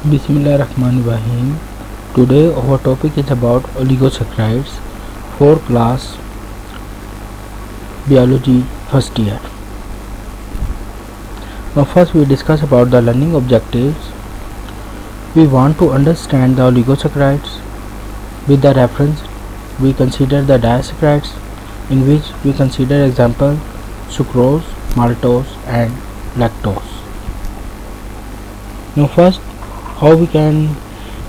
Bismillahirrahmanirrahim. Today our topic is about oligosaccharides for class biology first year. Now first we discuss about the learning objectives. We want to understand the oligosaccharides. With the reference we consider the disaccharides, in which we consider example sucrose, maltose and lactose. Now first, how we can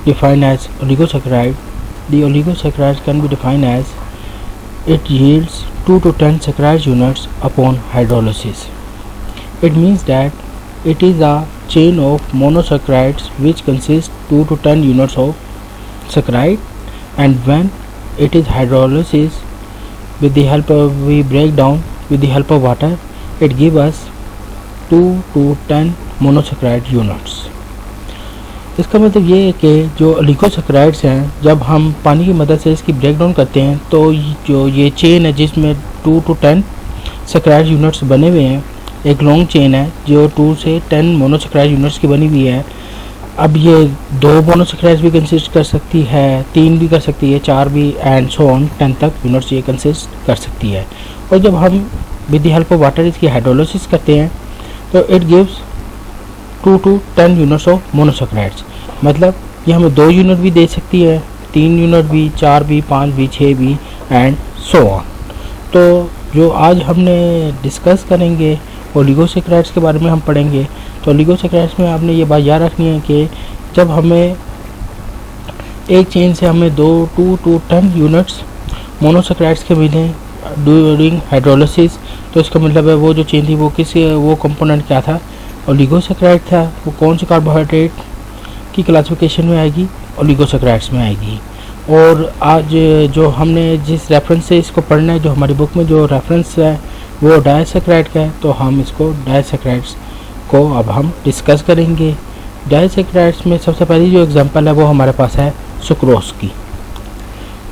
define as oligosaccharide. The oligosaccharides can be defined as it yields 2 to 10 saccharide units upon hydrolysis. It means that it is a chain of monosaccharides which consists 2 to 10 units of saccharide, and when it is hydrolysis with the help of we break down with the help of water, it gives us 2 to 10 monosaccharide units. इसका मतलब ये है कि जो ओलिगोसैकराइड्स हैं, जब हम पानी की मदद से इसकी ब्रेक डाउन करते हैं तो जो ये चेन है जिसमें 2 to 10 सैकराइड यूनिट्स बने हुए हैं, एक लॉन्ग चेन है जो 2 से 10 मोनोसैकराइड यूनिट्स की बनी हुई है. अब ये 2 मोनोसैकराइड्स भी कंसिस्ट कर सकती है, 3 भी कर सकती है, 4 भी एंड सो ऑन 10 तक यूनिट्स ये कंसिस्ट कर सकती है. और जब हम with the help of water इसकी हाइड्रोलिसिस करते हैं तो it gives 2 to 10 units of monosaccharides. मतलब ये हमें 2 यूनिट भी दे सकती है, 3 यूनिट भी, 4 भी, 5 भी, 6 भी एंड सो ऑन. तो जो आज हमने डिस्कस करेंगे ओलिगोसैकराइड्स के बारे में हम पढ़ेंगे. तो ओलिगोसैकराइड्स में आपने ये बात याद रखनी है कि जब हमें एक चेन से हमें 2 to 10 यूनिट्स मोनोसैकराइड्स के मिलें ड्यूरिंग हाइड्रोलिसिस, तो इसका मतलब है वो जो चेन थी वो कंपोनेंट क्या था, ओलिगोसैकराइड था. वो कौन से कार्बोहाइड्रेट की क्लासिफिकेशन में आएगी, ओलिगोसैकराइड्स में आएगी. और आज जो हमने जिस रेफरेंस से इसको पढ़ना है, जो हमारी बुक में जो रेफरेंस है वो डायसैकराइड का है, तो हम इसको डायसैकराइड्स को अब हम डिस्कस करेंगे. डायसैकराइड्स में सबसे पहली जो एग्जांपल है वो हमारे पास है सुक्रोज की.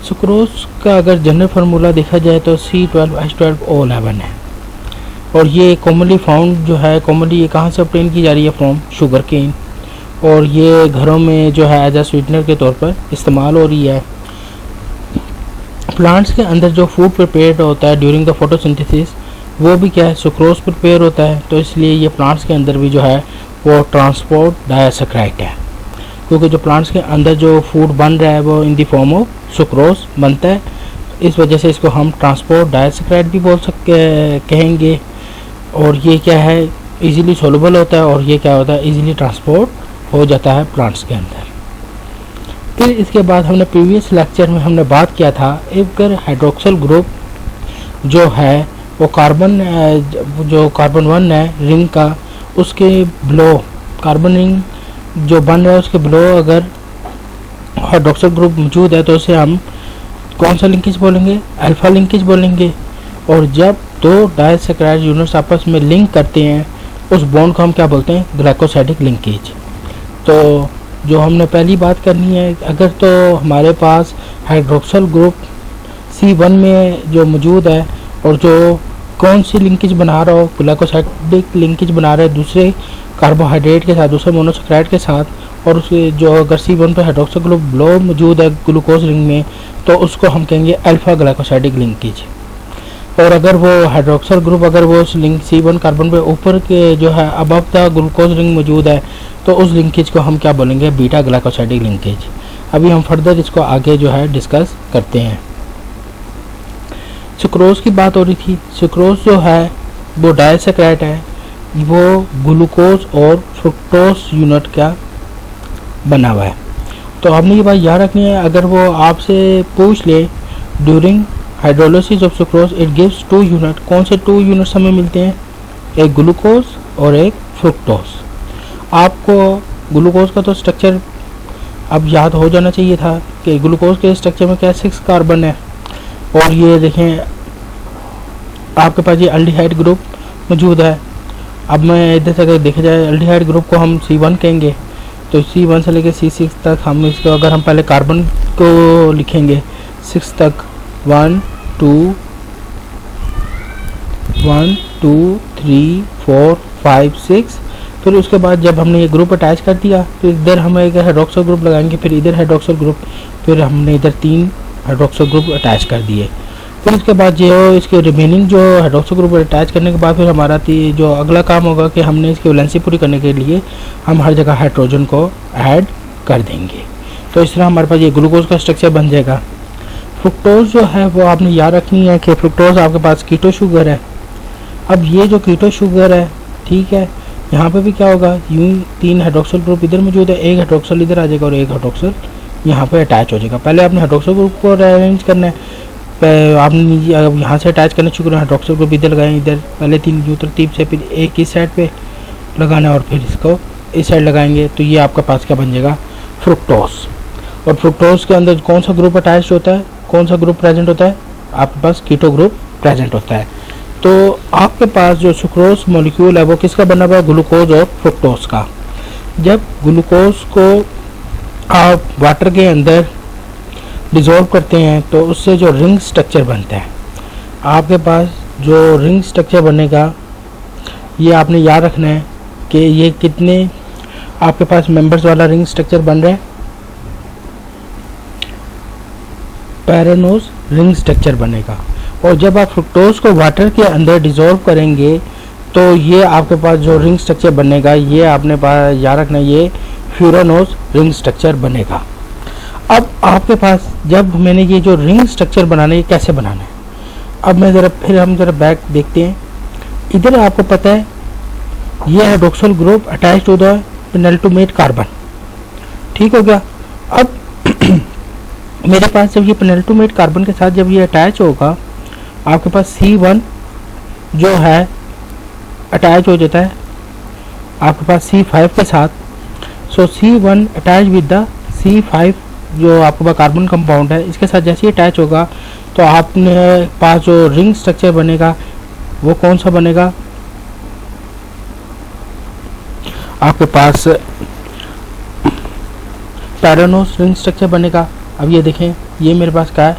सुक्रोज का अगर जनरल फार्मूला देखा जाए तो C12H12O11 है. और ये कॉमनली फाउंड जो है, कॉमनली ये कहाँ से ऑब्टेन की जा रही है, फ्रॉम शुगर केन. और ये घरों में जो है एज अ स्वीटनर के तौर पर इस्तेमाल हो रही है. प्लांट्स के अंदर जो फूड प्रिपेयर होता है ड्यूरिंग द फोटोसिंथेसिस वो भी क्या है, सुक्रोज प्रिपेयर होता है. तो इसलिए ये प्लांट्स के अंदर भी जो है वो ट्रांसपोर्ट डायसैकराइड है, क्योंकि जो प्लांट्स के अंदर जो फूड बन रहा है वो in the form of sucrose बनता है. इस वजह से इसको हम ट्रांसपोर्ट डायसैकराइड भी बोल सकते कहेंगे. और ये क्या है, इजीली सोलुबल होता है और ये क्या होता है, इजीली ट्रांसपोर्ट हो जाता है प्लांट्स के अंदर. फिर इसके बाद हमने प्रीवियस लेक्चर में हमने बात किया था, एक हाइड्रोक्सिल ग्रुप जो है वो जो कार्बन 1 है रिंग का, उसके बिलो कार्बन रिंग जो बन रहा है उसके बिलो अगर हाइड्रोक्सिल ग्रुप मौजूद है तो उसे हम कौन सा लिंकेज बोलेंगे, अल्फा लिंकेज बोलेंगे. और जब 2 डायसैकराइड यूनिट्स आपस में लिंक करते हैं उस बॉन्ड को हम क्या बोलते हैं, ग्लाइकोसाइडिक लिंकेज. तो जो हमने पहली बात करनी है, अगर तो हमारे पास हाइड्रोक्सिल ग्रुप C1 में जो मौजूद है और जो कौन सी लिंकेज बना रहा हो, ग्लाइकोसाइडिक लिंकेज बना रहा है दूसरे कार्बोहाइड्रेट के साथ, दूसरे मोनोसैकराइड के साथ, और उसके जो अगर C1 पे हाइड्रोक्सिल ग्रुप लो मौजूद है ग्लूकोज रिंग में, तो उसको हम कहेंगे अल्फा ग्लाइकोसाइडिक लिंकेज. और अगर वो हाइड्रोक्सिल ग्रुप अगर वो उस लिंक C1 कार्बन पे ऊपर के जो है अबव द ग्लूकोज रिंग मौजूद है तो उस लिंकेज को हम क्या बोलेंगे, बीटा ग्लाइकोसाइडिक लिंकेज. अभी हम फर्दर इसको आगे जो है डिस्कस करते हैं. सुक्रोज की बात हो रही थी. सुक्रोज जो है वो डायसैकराइड है, वो ग्लूकोज और फ्रुक्टोज यूनिट का बना हुआ है. तो आपने ये बात याद रखनी है, अगर वो आपसे पूछ ले during hydrolysis of sucrose it gives 2 unit, कौन से 2 यूनिट्स हमें मिलते हैं, एक ग्लूकोज और एक फ्रुक्टोज. आपको ग्लूकोज का तो स्ट्रक्चर अब याद हो जाना चाहिए था कि ग्लूकोज के स्ट्रक्चर में क्या 6 कार्बन है. और ये देखें आपके पास ये अल्डिहाइड ग्रुप मौजूद है. अब मैं इधर से अगर देखा जाए अल्डिहाइड ग्रुप को हम C1 कहेंगे, तो C1 से लेकर C6 तक हम इसको अगर हम पहले कार्बन को लिखेंगे 6 तक 1 2 1 2 3 4 5 6, तो फिर उसके बाद जब हमने ये ग्रुप अटैच कर दिया, फिर इधर हम एक हाइड्रोक्सिल ग्रुप लगाएंगे, फिर इधर हाइड्रोक्सिल ग्रुप, फिर हमने इधर 3 हाइड्रोक्सिल ग्रुप अटैच कर दिए। फिर उसके बाद जो इसके रिमेनिंग जो हाइड्रोक्सिल ग्रुप अटैच करने के बाद फिर हमारा जो अगला काम होगा कि हमने इसकी वैलेंसी पूरी करने के लिए हम हर जगह हाइड्रोजन को ऐड कर देंगे। तो इस तरह हमारे पास ये ग्लूकोज का स्ट्रक्चर बन जाएगा। फ्रुक्टोज जो है वो आपने याद रखनी है कि फ्रुक्टोज आपके पास कीटो शुगर है। अब ये जो कीटो शुगर है, ठीक है, यहाँ पे भी क्या होगा, यूं 3 हाइड्रोक्सिल ग्रुप इधर मौजूद है, एक हाइड्रोक्सिल इधर आ जाएगा और एक हाइड्रोक्सिल यहाँ पे अटैच हो जाएगा। पहले आपने हाइड्रोक्सिल ग्रुप को अरेंज करना है, आपने यहाँ से अटैच करना शुरू करना, हाइड्रोक्सिल ग्रुप इधर लगाएं, इधर पहले 3 यूँ तरतीब से, फिर एक इस साइड पे लगाना और फिर इसको इस साइड लगाएंगे। तो ये आपके पास क्या बन जाएगा, फ्रुक्टोज। और फ्रुक्टोज के अंदर कौन सा ग्रुप अटैच होता है, कौन सा ग्रुप प्रेजेंट होता है, आपके पास कीटो ग्रुप प्रेजेंट होता है। तो आपके पास जो सुक्रोज मॉलिक्यूल है वो किसका बना हुआ है, ग्लूकोज और फ्रुक्टोज का। जब ग्लूकोज को आप वाटर के अंदर डिज़ोल्व करते हैं तो उससे जो रिंग स्ट्रक्चर बनता है, आपके पास जो रिंग स्ट्रक्चर बनेगा ये आपने याद रखना है कि ये कितने आपके पास मेंबर्स वाला रिंग स्ट्रक्चर बन रहा है, पैरानोज रिंग स्ट्रक्चर बनेगा। और जब आप फ्रुक्टोज को वाटर के अंदर डिज़ोल्व करेंगे तो ये आपके पास जो रिंग स्ट्रक्चर बनेगा ये आपने याद रखना है, ये फ्यूरानोज रिंग स्ट्रक्चर बनेगा। अब आपके पास जब मैंने ये जो रिंग स्ट्रक्चर बनाना है, ये कैसे बनाना है, अब मैं हम ज़रा बैक देखते हैं। इधर आपको पता है ये hydroxyl group attached to the penultimate carbon, ठीक हो गया। अब मेरे पास जब ये पेनल्टोमेट कार्बन के साथ जब ये अटैच होगा, आपके पास C1 जो है अटैच हो जाता है आपके पास C5 के साथ। सो C1 attach with the C5 जो आपके पास कार्बन कंपाउंड है, इसके साथ जैसे ही अटैच होगा तो आपने पास जो रिंग स्ट्रक्चर बनेगा वो कौन सा बनेगा, आपके पास पैरानोज रिंग स्ट्रक्चर बनेगा। अब ये देखें, ये मेरे पास क्या है,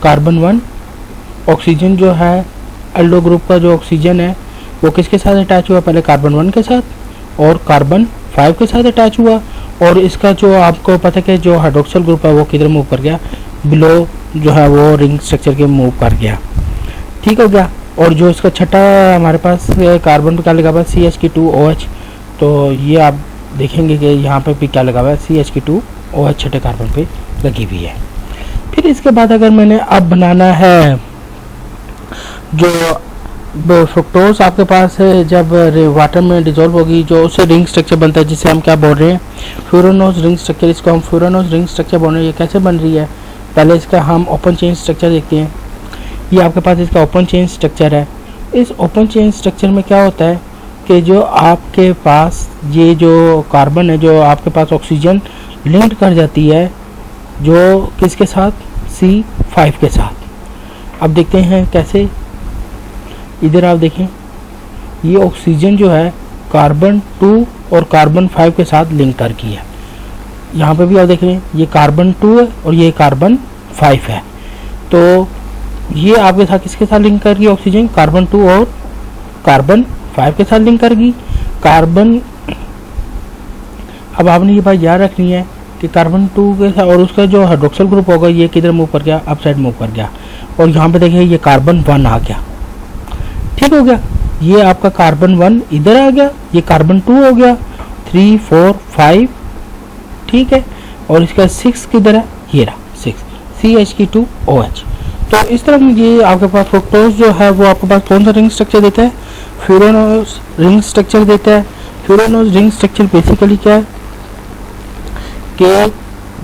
कार्बन 1 ऑक्सीजन जो है एल्डो ग्रुप का जो ऑक्सीजन है वो किसके साथ अटैच हुआ, पहले कार्बन 1 के साथ और कार्बन 5 के साथ अटैच हुआ। और इसका जो आपको पता है कि जो हाइड्रोक्सिल ग्रुप है वो किधर मूव कर गया, बिलो जो है वो रिंग स्ट्रक्चर के मूव कर गया, ठीक हो गया। और जो इसका छठा हमारे पास कार्बन पे क्या लगा हुआ है, CH2OH। तो ये आप देखेंगे कि यहाँ पे भी क्या लगा हुआ है, CH2OH छठे कार्बन पे लगी हुई है। फिर इसके बाद अगर मैंने अब बनाना है जो फ्रुक्टोज आपके पास है, जब वाटर में डिजोल्व होगी जो उससे रिंग स्ट्रक्चर बनता है जिसे हम क्या बोल रहे हैं, फ्यूरानोज रिंग स्ट्रक्चर। इसको हम फ्यूरानोज रिंग स्ट्रक्चर बोल रहे हैं। ये कैसे बन रही है, पहले इसका हम ओपन चेन स्ट्रक्चर देखते हैं। ये आपके पास इसका ओपन चेन स्ट्रक्चर है। इस ओपन चेन स्ट्रक्चर में क्या होता है कि जो आपके पास ये जो कार्बन है, जो आपके पास ऑक्सीजन लिंक्ड कर जाती है जो किसके साथ, C5 के साथ। अब देखते हैं कैसे, इधर आप देखें ये ऑक्सीजन जो है कार्बन 2 और कार्बन 5 के साथ लिंक कर की है। यहाँ पे भी आप देख रहे हैं ये कार्बन 2 है और ये कार्बन 5 है। तो ये आपके साथ किसके साथ लिंक कर गई, ऑक्सीजन कार्बन 2 और कार्बन 5 के साथ लिंक कर गई। कार्बन, अब आपने ये बात याद रखनी है कि कार्बन 2 के साथ और उसका जो हाइड्रोक्सिल ग्रुप होगा ये किधर मूव कर गया, अप साइड मूव कर गया। और यहाँ पे देखिए ये कार्बन 1 आ गया, ठीक हो गया। ये आपका कार्बन 1 इधर आ गया, ये कार्बन 2 हो गया, 3 4 5, ठीक है। और इसका 6 किधर है, ये रहा 6, CH2OH। तो इस तरह ये आपके पास फ्रुक्टोज जो है वो आपके पास कौन सा रिंग स्ट्रक्चर देता है, फ्यूरानोज रिंग स्ट्रक्चर देता है। फ्यूरानोज रिंग स्ट्रक्चर बेसिकली क्या है कि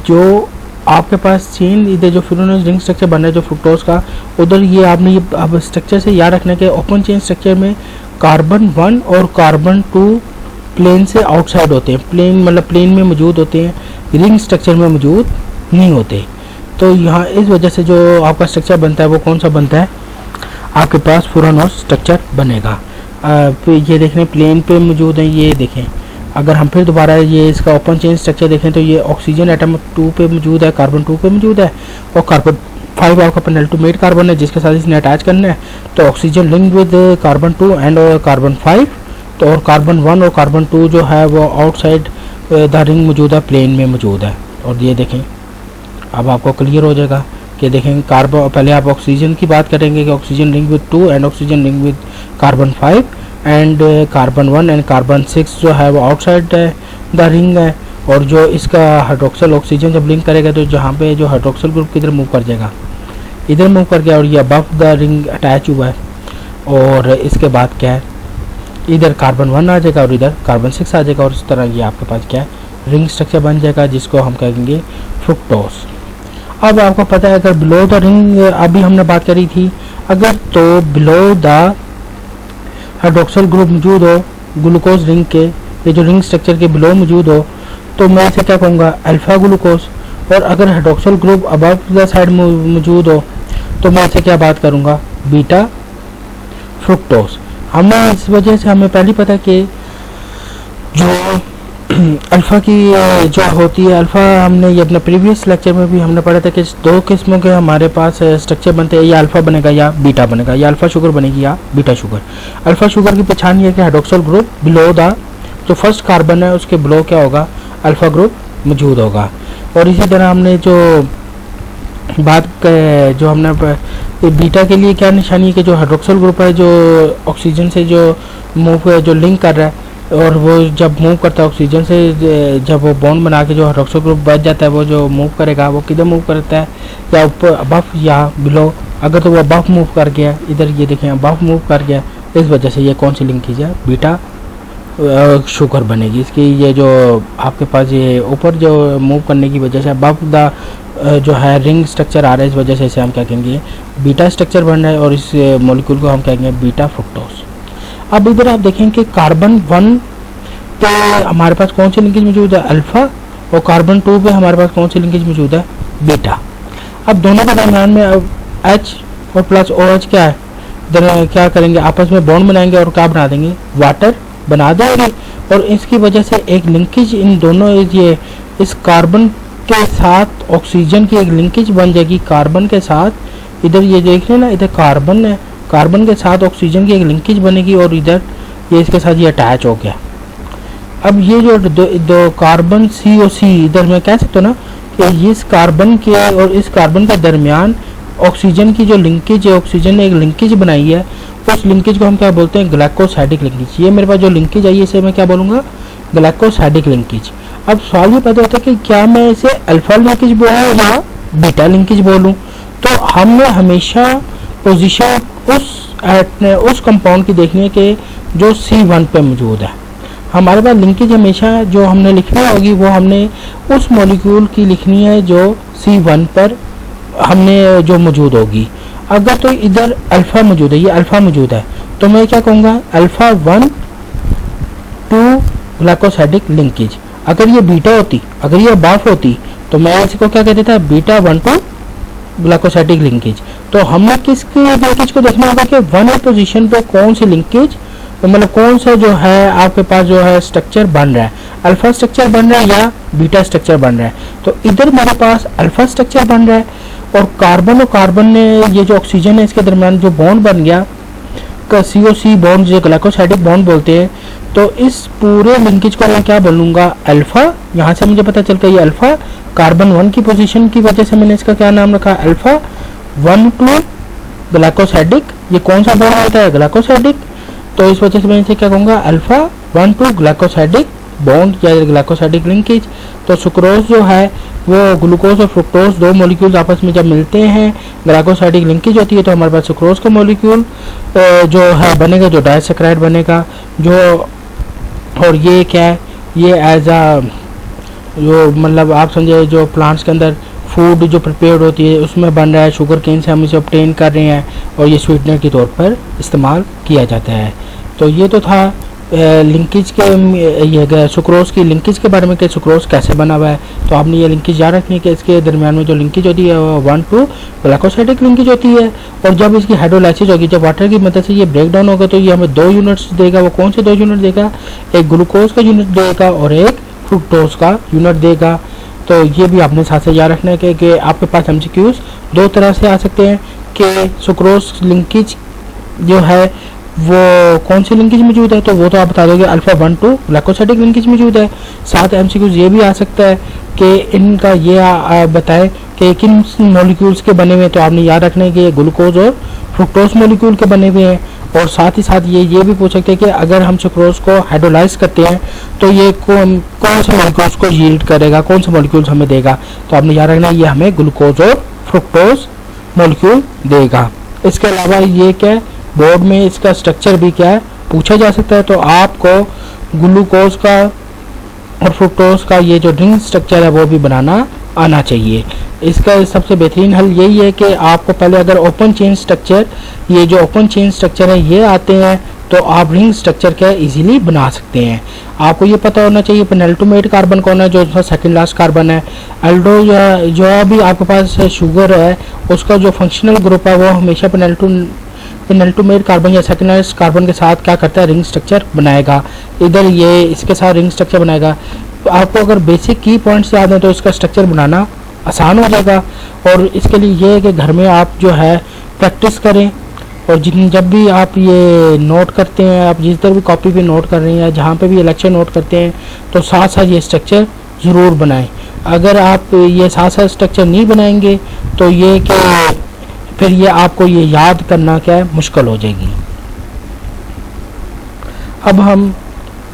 जो आपके पास चेन इधर जो फ्यूरानोज रिंग स्ट्रक्चर बन रहा है जो फ्रुक्टोज का, उधर ये आपने ये अब स्ट्रक्चर से याद रखना है कि ओपन चेन स्ट्रक्चर में कार्बन 1 और कार्बन 2 प्लेन से आउटसाइड होते हैं, प्लेन मतलब प्लेन में मौजूद होते हैं, रिंग स्ट्रक्चर में मौजूद नहीं होते। तो यहाँ इस वजह से जो आपका स्ट्रक्चर बनता है वो कौन सा बनता है, आपके पास फ्यूरानोज स्ट्रक्चर बनेगा। फिर ये देखें प्लेन पे मौजूद है, ये देखें। अगर हम फिर दोबारा ये इसका ओपन चेन स्ट्रक्चर देखें तो ये ऑक्सीजन एटम 2 पे मौजूद है, कार्बन 2 पे मौजूद है और कार्बन 5 आपका पेनल्टोमेट कार्बन है जिसके साथ इसने अटैच करना है। तो oxygen link with carbon 2 and carbon 5 तो और कार्बन 1 और कार्बन 2 जो है वो आउटसाइड द रिंग मौजूद है, प्लेन में मौजूद है। और ये देखें, अब आपको क्लियर हो जाएगा कि देखें कार्बन, पहले आप ऑक्सीजन की बात करेंगे कि oxygen ring with 2 and oxygen ring with carbon 5 and carbon 1 and carbon 6 जो है वो आउटसाइड द रिंग है। और जो इसका हाइड्रोक्सल ऑक्सीजन जब लिंक करेगा तो जहाँ पे जो हाइड्रोक्सल ग्रुप किधर मूव कर जाएगा, इधर मूव कर गया और ये अबव द रिंग अटैच हुआ है। और इसके बाद क्या है, इधर कार्बन 1 आ जाएगा और इधर कार्बन 6 आ जाएगा और इस तरह ये आपके पास क्या है, रिंग स्ट्रक्चर बन जाएगा जिसको हम कहेंगे फ्रुक्टोज। अब आपको पता है अगर बिलो द रिंग, अभी हमने बात करी थी, अगर तो बिलो द हाइड्रोक्सल ग्रुप मौजूद हो ग्लूकोज रिंग के, ये जो रिंग स्ट्रक्चर के बिलो मौजूद हो, तो मैं इसे क्या कहूँगा, अल्फा ग्लूकोज। और अगर hydroxyl group above the side मौजूद हो तो मैं इसे क्या बात करूँगा, बीटा फ्रुक्टोज। हमें इस वजह से हमें पहले पता है कि जो अल्फ़ा की जो होती है, अल्फ़ा हमने ये अपने प्रीवियस लेक्चर में भी हमने पढ़ा था कि दो किस्मों के हमारे पास स्ट्रक्चर बनते हैं, या अल्फ़ा बनेगा या बीटा बनेगा, या अल्फ़ा शुगर बनेगी या बीटा शुगर। अल्फ़ा शुगर की पहचान ये है कि हाइड्रोक्सल ग्रुप बिलो द जो फर्स्ट कार्बन है उसके बिलो क्या होगा, अल्फ़ा ग्रुप मौजूद होगा। और इसी तरह हमने जो बात जो हमने बीटा के लिए क्या निशानी है कि जो हाइड्रोक्सल ग्रुप है जो ऑक्सीजन से जो मूव जो लिंक कर रहा है, और वो जब मूव करता है ऑक्सीजन से, जब वो बॉन्ड बना के जो हाइड्रोक्सल ग्रुप बच जाता है, वो जो मूव करेगा वो किधर मूव करता है, या ऊपर अबव या बिलो। अगर तो वो अबव मूव कर गया, इधर ये देखें अबव मूव कर गया, इस वजह से ये कौन सी लिंकेज है, बीटा शुगर बनेगी। इसकी ये जो आपके पास ये ऊपर जो मूव करने की वजह से अबव द जो है रिंग स्ट्रक्चर आ रहा है, इस वजह से इसे हम क्या कहेंगे, बीटा स्ट्रक्चर बन रहा है और इस मॉलिक्यूल को हम कहेंगे बीटा फ्रुक्टोज। अब इधर आप देखें कि कार्बन 1 पे हमारे पास कौन सी लिंकेज मौजूद है, अल्फा, और कार्बन 2 पे हमारे पास कौन सी लिंकेज मौजूद है, बीटा। अब दोनों के दरमियान में अब H और प्लस OH क्या है, क्या करेंगे, आपस में बॉन्ड बनाएंगे और क्या बना देंगे, वाटर बना देंगे। और इसकी वजह से एक लिंकेज इन दोनों, ये इस कार्बन के साथ ऑक्सीजन की एक लिंकेज बन जाएगी, कार्बन के साथ, इधर ये देख रहे हैं ना, इधर कार्बन है, कार्बन के साथ ऑक्सीजन की एक लिंकेज बनेगी और इधर ये इसके साथ ये अटैच हो गया। अब ये जो दो कार्बन COC, इधर मैं कह सकता हूँ ना कि इस कार्बन के और इस कार्बन के दरमियान ऑक्सीजन की जो लिंकेज है, ऑक्सीजन ने एक लिंकेज बनाई है, उस लिंकेज को हम क्या बोलते हैं, ग्लाइकोसाइडिक लिंकेज। ये मेरे पास जो लिंकेज आई है इसे मैं क्या बोलूँगा, ग्लाइकोसाइडिक लिंकेज। अब सवाल ये पैदा होता है कि क्या मैं इसे अल्फा लिंकेज बोलूँ या बीटा लिंकेज बोलूँ। तो हमने हमेशा पोजीशन उस कंपाउंड की देखनी है कि जो C1 पे मौजूद है। हमारे पास लिंकेज हमेशा जो हमने लिखनी होगी वो हमने उस मॉलिक्यूल की लिखनी है जो C1 पर हमने जो मौजूद होगी। अगर तो इधर अल्फा मौजूद है, ये अल्फा मौजूद है, तो मैं क्या कहूँगा, अल्फा 1 2 ग्लाइकोसाइडिक लिंकेज। अगर ये बीटा होती, अगर ये बाफ होती, तो मैं इसको क्या कह देता, बीटा 1 2 ग्लाइकोसाइडिक लिंकेज। तो हमने किसके लिंकेज को देखना होगा कि 1 पोजीशन पे कौन सी लिंकेज, तो मतलब कौन सा जो है आपके पास जो है स्ट्रक्चर बन रहा है, अल्फा स्ट्रक्चर बन रहा है या बीटा स्ट्रक्चर बन रहा है। तो इधर मेरे पास अल्फा स्ट्रक्चर बन रहा है और कार्बन ने ये जो ऑक्सीजन है इसके दरमियान जो बॉन्ड बन गया, COC बॉन्ड जो ग्लाइकोसाइडिक बॉन्ड बोलते हैं, तो इस पूरे लिंकेज को मैं क्या बोलूँगा, अल्फा। यहाँ से मुझे पता चलता है ये अल्फा, कार्बन 1 की पोजीशन की वजह से मैंने इसका क्या नाम रखा, अल्फा 1 2 ग्लाइकोसाइडिक। ये कौन सा बॉन्ड होता है, ग्लाइकोसाइडिक, तो इस वजह से मैं इसे क्या कहूँगा, अल्फा 1 2 ग्लाइकोसाइडिक बॉन्ड या ग्लाइकोसाइडिक लिंकेज। तो सुक्रोज जो है वो ग्लूकोज और फ्रुक्टोज दो मॉलिक्यूल्स आपस में जब मिलते हैं, ग्लाइकोसाइडिक लिंकेज होती है, तो हमारे पास सुक्रोज का मॉलिक्यूल जो है बनेगा, जो डाइसैकराइड बनेगा, जो और ये क्या है, ये एज आ जो मतलब आप समझे जो प्लांट्स के अंदर फूड जो प्रिपेयर्ड होती है उसमें बन रहा है, शुगर केन से हम इसे ऑब्टेन कर रहे हैं और ये स्वीटनर के तौर पर इस्तेमाल किया जाता है। तो ये तो था लिंकेज के, ये सुक्रोज की लिंकेज के बारे में कि सुक्रोज कैसे बना हुआ है। तो आपने ये लिंकेज याद रखनी है कि इसके दरमियान में जो लिंकेज होती है वो 1 2 ग्लाइकोसाइडिक लिंकेज होती है। और जब इसकी हाइड्रोलाइसिस होगी, जब वाटर की मदद से ये ब्रेक डाउन होगा, तो ये हमें 2 यूनिट्स देगा। वो कौन से 2 यूनिट देगा, एक ग्लूकोज का यूनिट देगा और एक फ्रुक्टोज का यूनिट देगा। तो ये भी आपने साथ से याद रखना है कि आपके पास MCQs 2 तरह से आ सकते हैं कि सुक्रोज लिंकेज जो है वो कौन सी लिंकेज मौजूद है, तो वो तो आप बता दोगे अल्फा 1 टू ग्लाइकोसाइडिक लिंकेज मौजूद है। साथ एमसीक्यूज ये भी आ सकता है कि इनका ये बताए कि किन मॉलिक्यूल्स के बने हुए हैं, तो आपने याद रखना है कि ये ग्लूकोज और फ्रुक्टोज मॉलिक्यूल के बने हुए हैं। और साथ ही साथ ये भी पूछ सकते हैं कि अगर हम सुक्रोज को हाइड्रोलाइज करते हैं तो ये कौन से मॉलिक्यूल्स को यील्ड करेगा, कौन से मॉलिक्यूल्स हमें देगा, तो आपने याद रखना है ये हमें ग्लूकोज और फ्रुक्टोज मॉलिक्यूल देगा। इसके अलावा ये क्या है, बोर्ड में इसका स्ट्रक्चर भी क्या है पूछा जा सकता है, तो आपको ग्लूकोज का और फ्रुक्टोज का ये जो रिंग स्ट्रक्चर है वो भी बनाना आना चाहिए। इसका सबसे बेहतरीन हल यही है कि आपको पहले अगर ओपन चेन स्ट्रक्चर, ये जो ओपन चेन स्ट्रक्चर है ये आते हैं, तो आप रिंग स्ट्रक्चर क्या इजीली बना सकते हैं। आपको ये पता होना चाहिए पेनल्टोमेट कार्बन कौन है, जो सेकंड लास्ट कार्बन है। एल्डो जो भी आपके पास शुगर है उसका जो फंक्शनल ग्रुप है वो हमेशा पेनल्टोमेट कार्बन या सेकंड लास्ट कार्बन के साथ क्या करता है, रिंग स्ट्रक्चर बनाएगा। इधर ये इसके साथ रिंग स्ट्रक्चर बनाएगा। तो आपको अगर बेसिक की पॉइंट्स याद हैं तो इसका स्ट्रक्चर बनाना आसान हो जाएगा। और इसके लिए ये है कि घर में आप जो है प्रैक्टिस करें, और जब भी आप ये नोट करते हैं, आप जिस तरह भी कॉपी पे नोट कर रहे हैं या जहाँ पे भी लेक्चर नोट करते हैं, तो साथ साथ ये स्ट्रक्चर ज़रूर बनाएं। अगर आप ये साथ साथ स्ट्रक्चर नहीं बनाएंगे तो ये क्या फिर ये आपको ये याद करना क्या है मुश्किल हो जाएगी। अब हम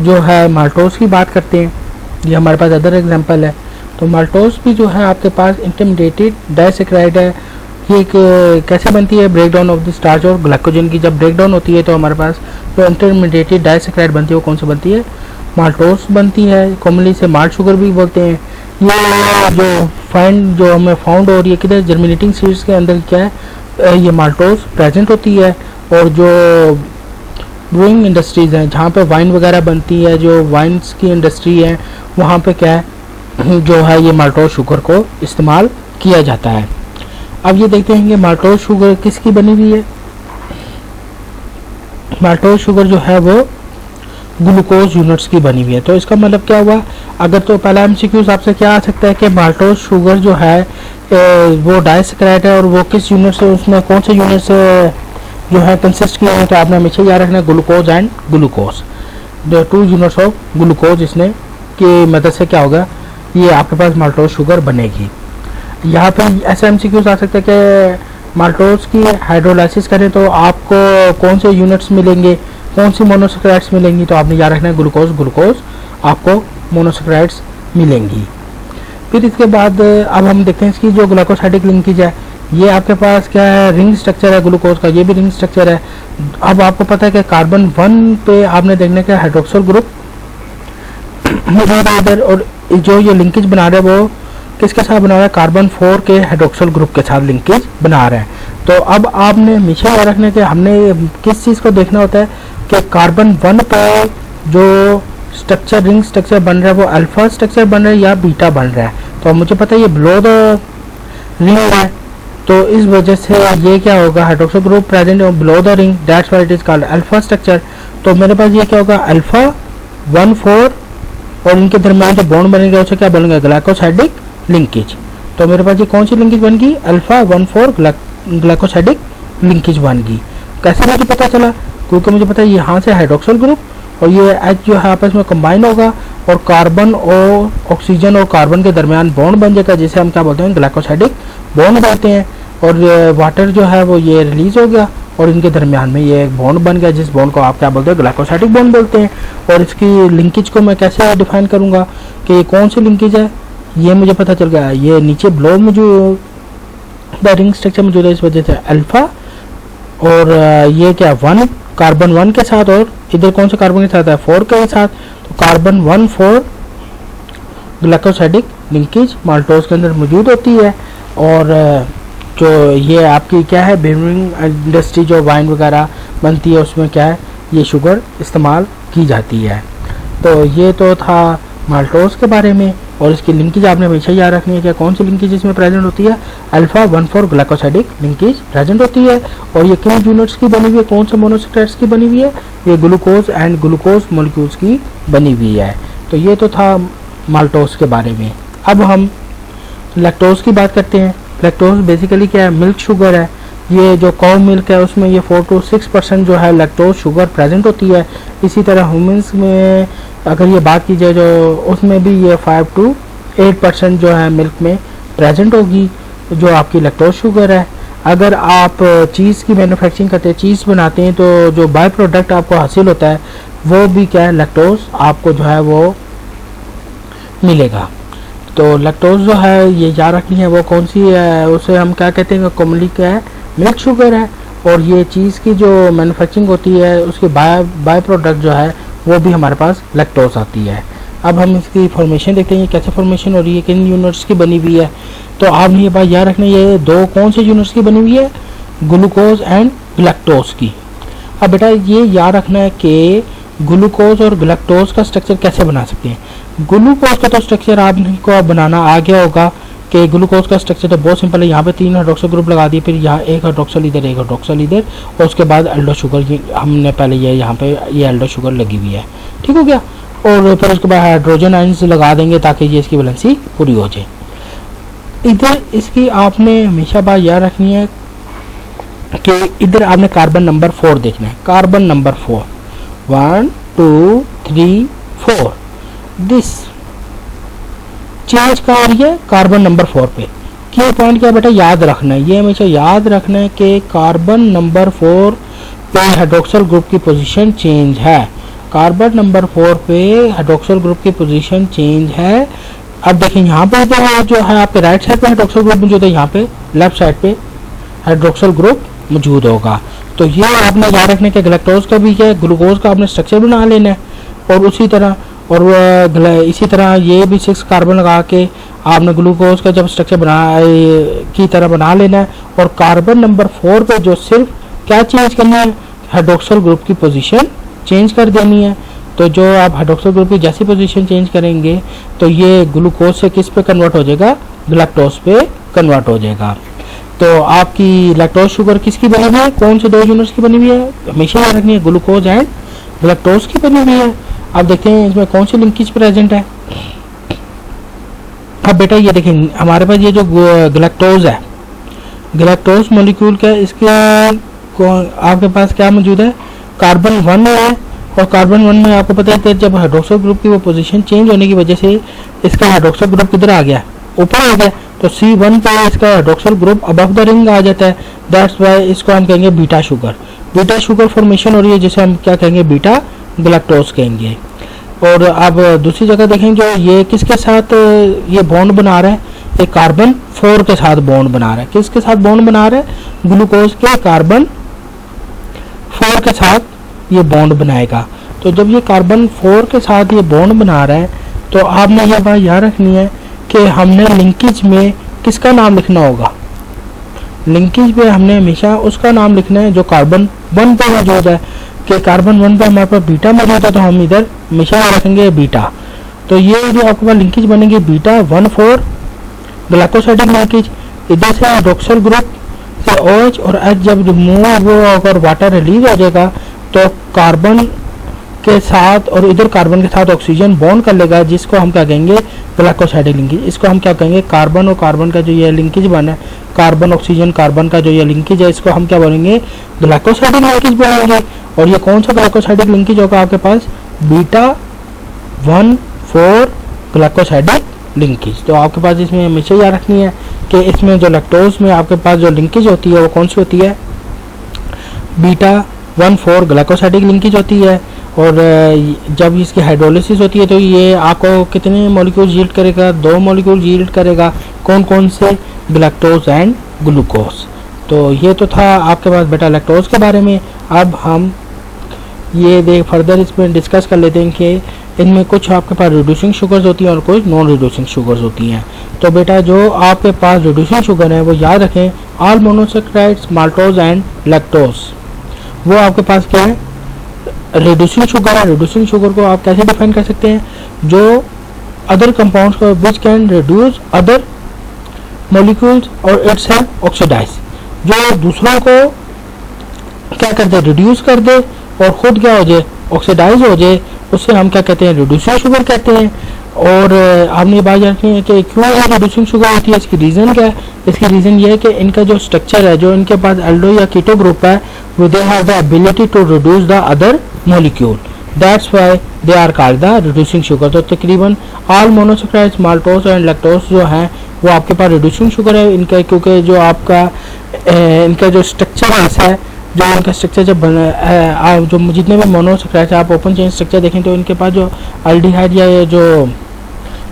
जो है माल्टोज की बात करते हैं, ये हमारे पास अदर एग्जांपल है। तो माल्टोज भी जो है आपके पास इंटरमीडिएटेड डाइसैकेराइड है। ये कैसे बनती है, break down of the starch और ग्लाइकोजन की जब ब्रेक डाउन होती है तो हमारे पास जो इंटरमीडिएटेड डाइसैकेराइड बनती है वो कौन सी बनती है, माल्टोज बनती है। कॉमनली से माल्ट शुगर भी बोलते हैं। ये जो हमें फाउंड हो रही है किधर, जर्मिनेटिंग सीड्स के अंदर क्या है, ये माल्टोज प्रेजेंट होती है। और जो ब्रूइंग इंडस्ट्रीज़ हैं जहाँ पे वाइन वगैरह बनती है, जो वाइन्स की इंडस्ट्री है, वहाँ पे क्या है जो है ये माल्टोज शुगर को इस्तेमाल किया जाता है। अब ये देखते हैं कि माल्टोज शुगर किसकी बनी हुई है। माल्टोज शुगर जो है वो ग्लूकोज यूनिट्स की बनी हुई है। तो इसका मतलब क्या हुआ, अगर तो पहला एमसीक्यूज आपसे क्या आ सकता है कि माल्टोज शुगर जो है वो डाइसैकेराइड है और वो किस यूनिट से, उसमें कौन से यूनिट से जो है कंसिस्ट किया है, तो आपने हमेशा याद रखना है glucose and glucose, the 2 units of glucose इसने की मदद से क्या होगा, ये आपके पास माल्टोज शुगर बनेगी। यहाँ पे ऐसा एमसीक्यूज आ सकता है कि माल्टोज की हाइड्रोलाइसिस करें तो आपको कौन से यूनिट्स मिलेंगे, कौन सी मोनोसैकेराइड्स मिलेंगी, तो आपने याद रखना है ग्लूकोज आपको मोनोसैकेराइड्स मिलेंगी। फिर इसके बाद अब हम देखते हैं इसकी जो ग्लाइकोसाइडिक लिंकेज है, ये आपके पास क्या है, रिंग स्ट्रक्चर है ग्लूकोज का, ये भी रिंग स्ट्रक्चर है। अब आपको पता है कि कार्बन 1 पे आपने देखना है कि हाइड्रोक्सिल ग्रुप इधर, और जो ये लिंकेज बना रहा है वो किसके साथ बना रहा है, कार्बन 4 के हाइड्रोक्सिल ग्रुप के साथ लिंकेज बना रहा है। तो अब आपने हमेशा याद रखना है कि हमने किस चीज़ को देखना होता है कि कार्बन 1 पर जो स्ट्रक्चर रिंग स्ट्रक्चर बन रहा है वो अल्फा स्ट्रक्चर बन रहा है या बीटा बन रहा है। तो मुझे पता है ये बिलो द रिंग है, तो इस वजह से ये क्या होगा, hydroxyl group present below the ring, that's why it is called alpha structure. तो मेरे पास ये क्या होगा, अल्फा 1 4 और इनके दरमियान जो बॉन्ड बनेगा उसे क्या बोलेंगे, ग्लाइकोसाइडिक लिंकेज। तो मेरे पास ये कौन सी लिंकेज बन गई, अल्फा 1 4 ग्लाइकोसाइडिक लिंकेज बन गई। कैसे मुझे पता चला, क्योंकि मुझे पता है यहाँ से हाइड्रोक्सिल ग्रुप और ये एच जो है आपस में कंबाइन होगा और कार्बन और ऑक्सीजन और कार्बन के दरमियान बॉन्ड बन जाएगा, जिसे हम क्या बोलते हैं, ग्लाइकोसाइडिक बॉन्ड बोलते हैं। और वाटर जो है वो ये रिलीज हो गया और इनके दरमियान में ये एक बॉन्ड बन गया, जिस बॉन्ड को आप क्या बोलते हैं, ग्लाइकोसाइडिक बॉन्ड बोलते हैं। और इसकी लिंकेज को मैं कैसे डिफाइन करूँगा कि ये कौन सी लिंकेज है, ये मुझे पता चल गया। ये नीचे ब्लो में जो रिंग स्ट्रक्चर मौजूद है इस वजह से अल्फा, और ये क्या 1 कार्बन 1 के साथ और इधर कौन सा कार्बन के साथ है, 4 के साथ। तो कार्बन 1 4 ग्लाइकोसाइडिक लिंकेज माल्टोज के अंदर मौजूद होती है। और जो ये आपकी क्या है, ब्रूइंग इंडस्ट्री जो वाइन वगैरह बनती है उसमें क्या है, ये शुगर इस्तेमाल की जाती है। तो ये तो था माल्टोज के बारे में। और इसकी लिंकेज आपने हमेशा याद रखनी है कि कौन सी लिंकेज इसमें प्रेजेंट होती है, अल्फा 1 4 ग्लाइकोसाइडिक लिंकेज प्रेजेंट होती है। और ये किन यूनिट्स की बनी हुई है, कौन से मोनोसैकेराइड्स की बनी हुई है, ये ग्लूकोज एंड ग्लूकोज मॉलिक्यूल्स की बनी हुई है। तो ये तो था माल्टोज के बारे में। अब हम लैक्टोज की बात करते हैं। लैक्टोज बेसिकली क्या है, मिल्क शुगर है। ये जो काउ मिल्क है उसमें ये 4 to 6% जो है लैक्टोज शुगर प्रेजेंट होती है। इसी तरह ह्यूमंस में अगर ये बात की जाए जो उसमें भी ये 5 to 8% जो है मिल्क में प्रेजेंट होगी जो आपकी लैक्टोज शुगर है। अगर आप चीज़ की मैन्युफैक्चरिंग करते हैं, चीज़ बनाते हैं, तो जो बाय प्रोडक्ट आपको हासिल होता है वो भी क्या है, लैक्टोज आपको जो है वो मिलेगा। तो लैक्टोज जो है ये याद रखनी है वो कौन सी है, उसे हम क्या कहते हैं, कॉमनली क्या है, मिल्क शुगर है। और ये चीज़ की जो मैन्युफैक्चरिंग होती है उसके बाय प्रोडक्ट जो है वो भी हमारे पास लैक्टोज आती है। अब हम इसकी फॉर्मेशन देखते हैं कैसे फॉर्मेशन हो रही है, किन यूनिट्स की बनी हुई है। तो आपने ये बात याद रखना, ये दो कौन से यूनिट्स की बनी हुई है, ग्लूकोज एंड गैलेक्टोज की। अब बेटा ये याद रखना है कि ग्लूकोज और गैलेक्टोज का स्ट्रक्चर कैसे बना सकते हैं। ग्लूकोज का तो स्ट्रक्चर आपको बनाना आ गया होगा कि ग्लूकोज का स्ट्रक्चर तो बहुत सिंपल है। यहाँ पे 3 हाइड्रोक्सिल ग्रुप लगा दिए, फिर यहाँ एक हाइड्रोक्सिल इधर, एक हाइड्रोक्सिल इधर, और उसके बाद एल्डो शुगर हमने पहले ये यहाँ पे ये एल्डो शुगर लगी हुई है, ठीक हो गया। और फिर उसके बाद हाइड्रोजन आयंस लगा देंगे ताकि ये इसकी बैलेंसी पूरी हो जाए। इधर इसकी आपने हमेशा बात याद रखनी है कि इधर आपने कार्बन नंबर 4 देखना है। कार्बन नंबर 4, 1 2 3 4, दिस चेंज का, और ये कार्बन नंबर 4 पे क्या पॉइंट क्या बेटा याद रखना है, ये हमेशा याद रखना है कि कार्बन नंबर 4 पे हाइड्रोक्सिल ग्रुप की पोजीशन चेंज है। कार्बन नंबर 4 पे हाइड्रोक्सिल ग्रुप की पोजीशन चेंज है। अब देखें यहाँ पे जो है आपके राइट साइड पे हाइड्रोक्सिल ग्रुप मौजूद है, यहाँ पे लेफ्ट साइड पे हाइड्रोक्सिल ग्रुप मौजूद होगा। तो ये आपने याद रखना है कि गैलेक्टोज का भी क्या है, ग्लूकोज का आपने स्ट्रक्चर बना लेना है, और उसी तरह और इसी तरह ये भी 6 कार्बन लगा के आपने ग्लूकोज का जब स्ट्रक्चर की तरह बना लेना है। और कार्बन नंबर 4 पे जो सिर्फ क्या चेंज करना है, हाइड्रोक्सिल ग्रुप की पोजीशन चेंज कर देनी है। तो जो आप हाइड्रोक्सिल ग्रुप की जैसी पोजीशन चेंज करेंगे तो ये ग्लूकोज से किस पे कन्वर्ट हो जाएगा, गैलेक्टोज पे कन्वर्ट हो जाएगा। तो आपकी लैक्टोज शुगर किसकी बनी हुई है, कौन से 2 यूनिट्स की बनी हुई है, हमेशा याद रखनी है, ग्लूकोज एंड गैलेक्टोज की बनी हुई है। अब देखते हैं इसमें कौन सी लिंकेज प्रेजेंट है। अब बेटा ये देखें हमारे पास ये जो गैलेक्टोज है, गैलेक्टोज मॉलिक्यूल का इसके आपके पास क्या मौजूद है, कार्बन 1 है। और कार्बन 1 में आपको पता है कि जब हाइड्रोक्सिल ग्रुप की वो पोजीशन चेंज होने की वजह से इसका हाइड्रोक्सिल ग्रुप किधर आ गया, ऊपर आ गया। तो C1 पे इसका hydroxyl group above the ring आ जाता है, दैट्स वाई इसको हम कहेंगे beta sugar. Beta sugar formation हो रही है जिसे हम क्या कहेंगे, बीटा गैलेक्टोज कहेंगे। और अब दूसरी जगह देखें जो ये किसके साथ ये बॉन्ड बना रहा है, ये कार्बन 4 के साथ बॉन्ड बना रहा है। किसके साथ बॉन्ड बना रहा है, ग्लूकोज के कार्बन 4 के साथ ये बॉन्ड बनाएगा। तो जब ये कार्बन 4 के साथ ये बॉन्ड बना रहा है तो आपने ये बात याद रखनी है कि हमने लिंकेज में किसका नाम लिखना होगा, लिंकेज में हमने हमेशा उसका नाम लिखना है जो कार्बन 1 पे मौजूद है। कि कार्बन 1 पे हमारे पास बीटा मौजूद है तो हम इधर हमेशा रखेंगे बीटा। तो ये जो आपके पास लिंकेज बनेगी बीटा 1,4 ग्लाइकोसाइडिक लिंकेज, इधर से हाइड्रोक्सिल ग्रुप से OH और H जब मूव वो अगर वाटर रिलीज हो जाएगा तो कार्बन के साथ और इधर कार्बन के साथ ऑक्सीजन बॉन्ड कर लेगा, जिसको हम क्या कहेंगे, ग्लाइकोसाइडिक लिंकेज। इसको हम क्या कहेंगे, कार्बन और कार्बन का जो ये लिंकेज बना है, कार्बन ऑक्सीजन कार्बन का जो ये लिंकेज है, इसको हम क्या बोलेंगे, ग्लाइकोसाइडिक लिंकेज बोलेंगे। और ये कौन सा ग्लाइकोसाइडिक लिंकेज होगा आपके पास, बीटा 1,4 ग्लाइकोसाइडिक लिंकेज। तो आपके पास इसमें हमेशा याद रखनी है कि इसमें जो लैक्टोज में आपके पास जो लिंकेज होती है वो कौन सी होती है, बीटा 1,4 ग्लाइकोसाइडिक लिंकेज होती है। और जब इसकी हाइड्रोलिसिस होती है तो ये आपको कितने मॉलिक्यूल यील्ड करेगा, 2 मॉलिक्यूल यील्ड करेगा। कौन कौन से, गैलेक्टोज एंड ग्लूकोज। तो ये तो था आपके पास बेटा लैक्टोज के बारे में। अब हम ये फर्दर इसमें डिस्कस कर लेते हैं कि इनमें कुछ आपके पास रिड्यूसिंग शुगर्स होती हैं और कुछ नॉन रिड्यूसिंग शुगर्स होती हैं। तो बेटा जो आपके पास रिड्यूसिंग शुगर है वो याद रखें, all monosaccharides, maltose and lactose, वो आपके पास क्या है, रिड्यूसिंग शुगर है। रिड्यूसिंग शुगर को आप कैसे डिफाइन कर सकते हैं, जो अदर कंपाउंड्स को which can reduce other molecules और इट्स ऑक्सीडाइज, जो दूसरों को क्या कर दे, रिड्यूस कर दे और खुद क्या हो जाए, ऑक्सीडाइज हो जाए, उससे हम क्या कहते हैं, रिड्यूसिंग शुगर कहते हैं। और आपने ये बात जाननी है कि क्यों ये रिड्यूसिंग शुगर होती है, इसकी रीज़न क्या है। इसकी रीज़न ये है कि इनका जो स्ट्रक्चर है, जो इनके पास एल्डो या कीटो ग्रुप है, वो they have the ability to reduce the other molecule, that's why they are called the reducing sugar. तो तकरीबन all monosaccharides, maltose and lactose जो हैं वो आपके पास रिड्यूसिंग शुगर है इनका, क्योंकि जो आपका इनका जो स्ट्रक्चर है ऐसा है, जो इनका स्ट्रक्चर जब बना जो जितने भी मोनोसैकराइड्स आप ओपन चेन स्ट्रक्चर देखें तो इनके पास जो एल्डिहाइड या ये जो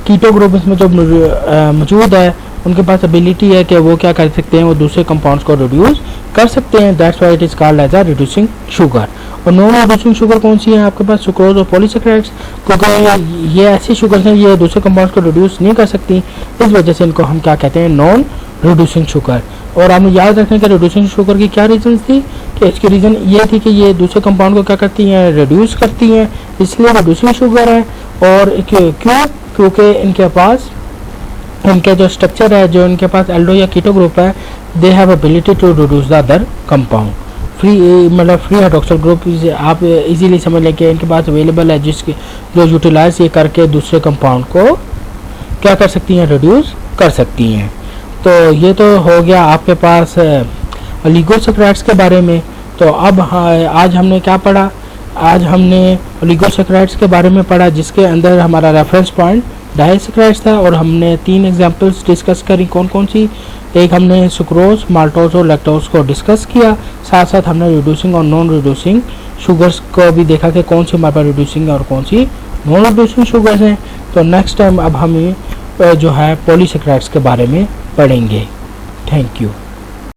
कीटो ग्रुप इसमें जो मौजूद है, उनके पास एबिलिटी है कि वो क्या कर सकते हैं, वो दूसरे कंपाउंड्स को रिड्यूस कर सकते हैं, that's why it is called as a reducing sugar. और नॉन रिड्यूसिंग शुगर कौन सी है आपके पास, सुक्रोज और पॉलीसैकराइड्स, क्योंकि ये ऐसी शुगर हैं ये दूसरे कंपाउंड्स को रिड्यूस नहीं कर सकती, इस वजह से इनको हम क्या कहते हैं, नॉन रिड्यूसिंग शुगर। और हमें याद रखने का रिड्यूसिंग शुगर की क्या रीजन थी, कि इसकी रीज़न ये थी कि ये दूसरे कंपाउंड को क्या करती हैं, रिड्यूस करती हैं, इसलिए रिड्यूसिंग शुगर है। और क्यों, क्योंकि इनके पास इनके जो स्ट्रक्चर है, जो इनके पास एल्डो या कीटो ग्रुप है, they have ability to reduce the other compound. Free मतलब फ्री हाइड्रोक्सिल ग्रुप आप इजीली समझ लें कि इनके पास अवेलेबल है, जिसके जो यूटिलाइज ये करके दूसरे कंपाउंड को क्या कर सकती हैं, रिड्यूस कर सकती हैं। तो ये तो हो गया आपके पास ओलिगोसैकराइड्स के बारे में। तो अब आज हमने क्या पढ़ा, आज हमने ओलिगोसैकराइड्स के बारे में पढ़ा, जिसके अंदर हमारा रेफरेंस पॉइंट डाइसैकराइड्स था, और हमने 3 एग्जांपल्स डिस्कस करी। कौन कौन सी, एक हमने सुक्रोज, माल्टोज और लैक्टोज को डिस्कस किया, साथ साथ हमने रिड्यूसिंग और नॉन रिड्यूसिंग शुगर्स को भी देखा कि कौन सी हमारे पास रिड्यूसिंग और कौन सी नॉन रिड्यूसिंग शुगर्स हैं। तो नेक्स्ट टाइम अब हम जो है पॉलीसैकराइड्स के बारे में पढ़ेंगे। Thank you.